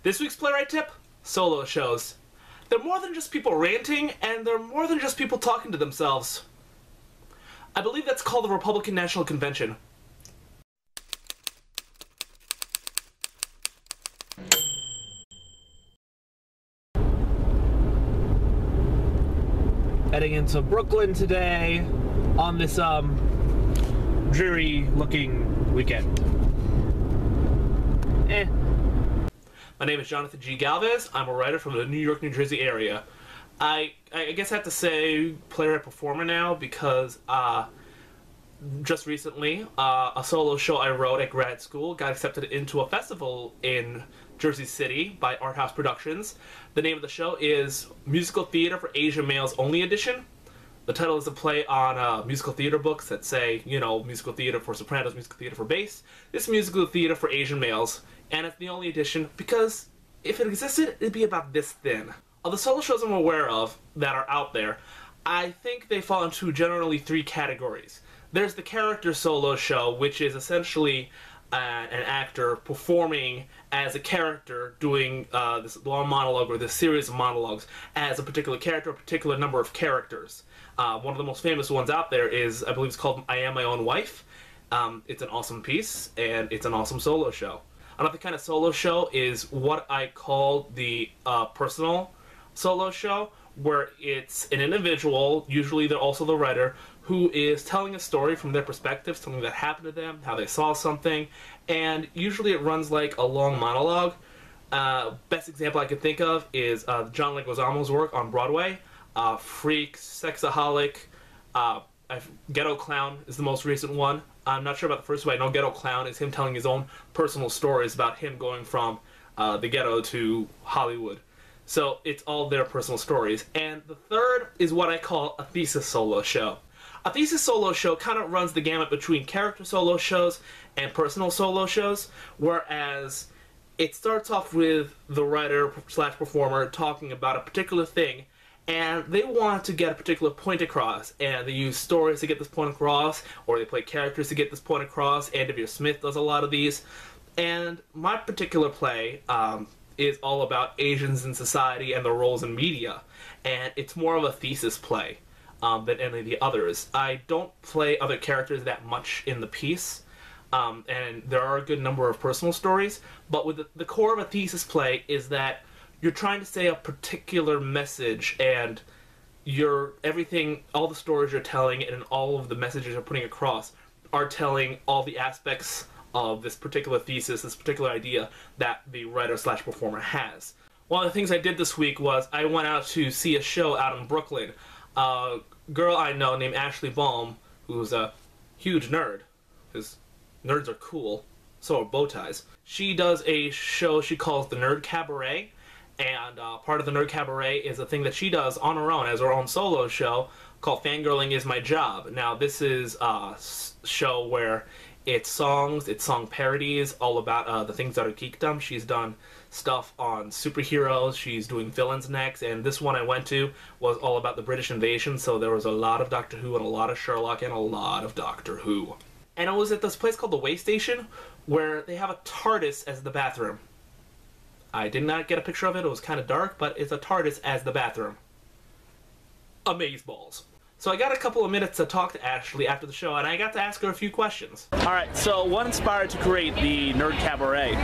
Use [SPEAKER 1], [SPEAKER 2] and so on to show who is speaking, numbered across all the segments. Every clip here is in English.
[SPEAKER 1] This week's Playwright tip, solo shows. They're more than just people ranting, and they're more than just people talking to themselves. I believe that's called the Republican National Convention. Heading into Brooklyn today on this dreary looking weekend. My name is Jonathan G Galvez. I'm a writer from the New York, New Jersey area. I guess I have to say playwright performer now because just recently a solo show I wrote at grad school got accepted into a festival in Jersey City by Art House Productions. The name of the show is Musical Theater for Asian Males Only Edition. The title is a play on musical theater books that say, you know, musical theater for sopranos, musical theater for bass. This is musical theater for Asian males, and it's the only edition because if it existed, it'd be about this thin. Of the solo shows I'm aware of that are out there, I think they fall into generally three categories. There's the character solo show, which is essentially an actor performing as a character, doing this long monologue or this series of monologues as a particular character, a particular number of characters. One of the most famous ones out there is, I believe it's called I Am My Own Wife. It's an awesome piece, and it's an awesome solo show. Another kind of solo show is what I call the personal solo show, where it's an individual, usually they're also the writer, who is telling a story from their perspective, something that happened to them, how they saw something, and usually it runs like a long monologue. Best example I can think of is John Leguizamo's work on Broadway. Freak, Sexaholic, Ghetto Clown is the most recent one. I'm not sure about the first one. I know Ghetto Clown is him telling his own personal stories about him going from the ghetto to Hollywood. So it's all their personal stories. And the third is what I call a thesis solo show. A thesis solo show kind of runs the gamut between character solo shows and personal solo shows, whereas it starts off with the writer slash performer talking about a particular thing, and they want to get a particular point across, and they use stories to get this point across, or they play characters to get this point across. Andrew Smith does a lot of these. And my particular play is all about Asians in society and their roles in media, and it's more of a thesis play than any of the others. I don't play other characters that much in the piece, and there are a good number of personal stories, but with the core of a thesis play is that you're trying to say a particular message, and all the stories you're telling and all of the messages you're putting across are telling all the aspects of this particular thesis, this particular idea that the writer slash performer has. One of the things I did this week was I went out to see a show out in Brooklyn. A girl I know named Ashley Baum, who's a huge nerd, because nerds are cool, so are bow ties. She does a show she calls the Nerd Cabaret, and part of the Nerd Cabaret is a thing that she does on her own as her own solo show called Fangirling Is My Job. Now this is a show where it's songs, it's song parodies, all about the things that are geekdom. She's done stuff on superheroes, she's doing villains next, and this one I went to was all about the British invasion, so there was a lot of Doctor Who and a lot of Sherlock and a lot of Doctor Who. And it was at this place called the Way Station, where they have a TARDIS as the bathroom. I did not get a picture of it, it was kind of dark, but it's a TARDIS as the bathroom. Amazeballs. So I got a couple of minutes to talk to Ashley after the show, and I got to ask her a few questions. Alright, so what inspired to create the Nerd Cabaret?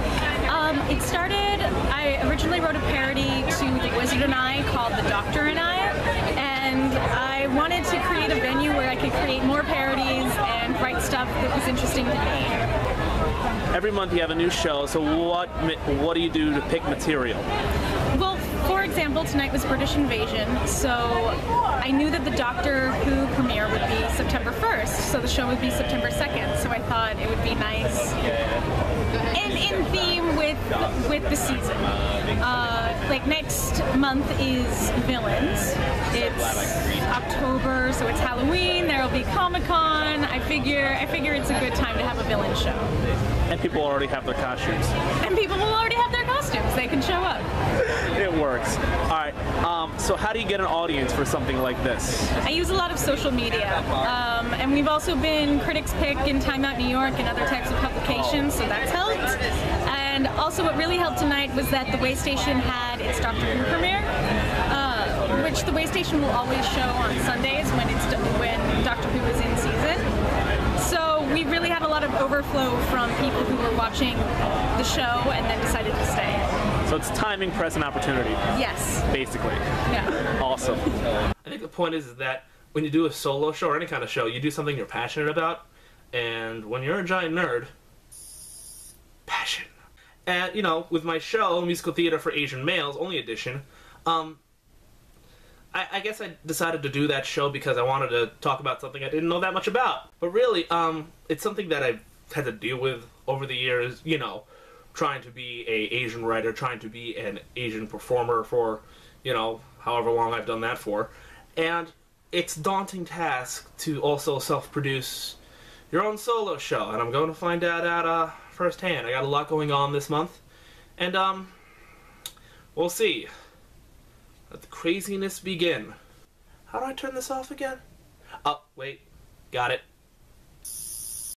[SPEAKER 2] It started, I originally wrote a parody to The Wizard and I called The Doctor and I, and I wanted to create a venue where I could create more parodies and write stuff that was interesting to me.
[SPEAKER 1] Every month you have a new show, so what do you do to pick material?
[SPEAKER 2] Well, for example, tonight was British Invasion, so I knew that the Doctor Who premiere would be September 1st, so the show would be September 2nd, so I thought it would be nice and in theme with the season. Like next month is Villains. It's October, so it's Halloween, there'll be Comic-Con. I figure it's a good time to have a villain show.
[SPEAKER 1] And people already have their costumes.
[SPEAKER 2] And people will already have their costumes. They can show up.
[SPEAKER 1] It works. Alright, so how do you get an audience for something like this?
[SPEAKER 2] I use a lot of social media. And we've also been Critics' Pick in Time Out New York and other types of publications, so that's helped. And also what really helped tonight was that the Way Station had its Doctor Who premiere, which the Way Station will always show on Sundays when Doctor Who is in season. So we really had a lot of overflow from people who were watching the show and then decided to stay.
[SPEAKER 3] So it's timing, press, and opportunity.
[SPEAKER 2] Yes.
[SPEAKER 3] Basically.
[SPEAKER 2] Yeah.
[SPEAKER 3] Awesome.
[SPEAKER 1] I think the point is that when you do a solo show or any kind of show, you do something you're passionate about, and when you're a giant nerd, passion. And, you know, with my show, Musical Theater for Asian Males, only edition, I guess I decided to do that show because I wanted to talk about something I didn't know that much about. But really, it's something that I've had to deal with over the years, you know, trying to be an Asian writer, trying to be an Asian performer for, you know, however long I've done that for. And it's a daunting task to also self-produce your own solo show, and I'm going to find out at firsthand. I got a lot going on this month, and we'll see. Let the craziness begin. How do I turn this off again? Oh, wait. Got it.